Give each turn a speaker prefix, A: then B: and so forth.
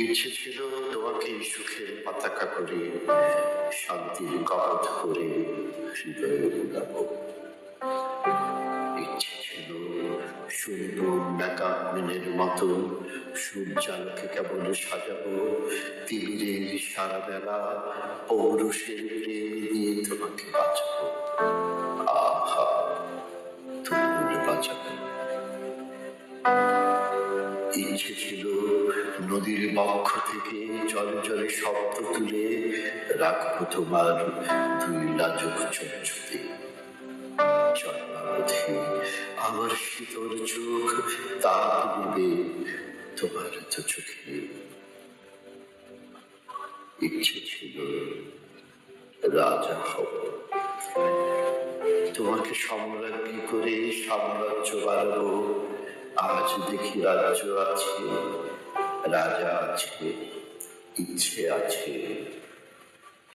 A: ইচ্ছে ছিল তোমাকে সুখের পতাকা করে শান্তির কবচ করে হৃদয়ে উড়াবো। ইচ্ছে ছিল সুন্দর মেকাপমেনের মতো সূর্যালোকে কেবল সাজাবো তিমিরের সারা বেলা পৌরুষের প্রেম দিয়ে তোমাকে বাঁচাবো। আহা, তুমি বাঁচাবো। ইচ্ছে ছিল নদীর বক্ষ থেকে জলে জলে শব্দ তুলে রাখবো তোমার দুই লাজুক চোখে। জন্মাবধি আমার শীতল চোখ তাপ নিবে তোমার তো চোখে। ইচ্ছে ছিল রাজা হব, তোমাকে সম্রাজ্ঞী করে সাম্রাজ্য বাড়াবো। আজ দেখি রাজ্য আছে, রাজা আছে, ইচ্ছে আছে,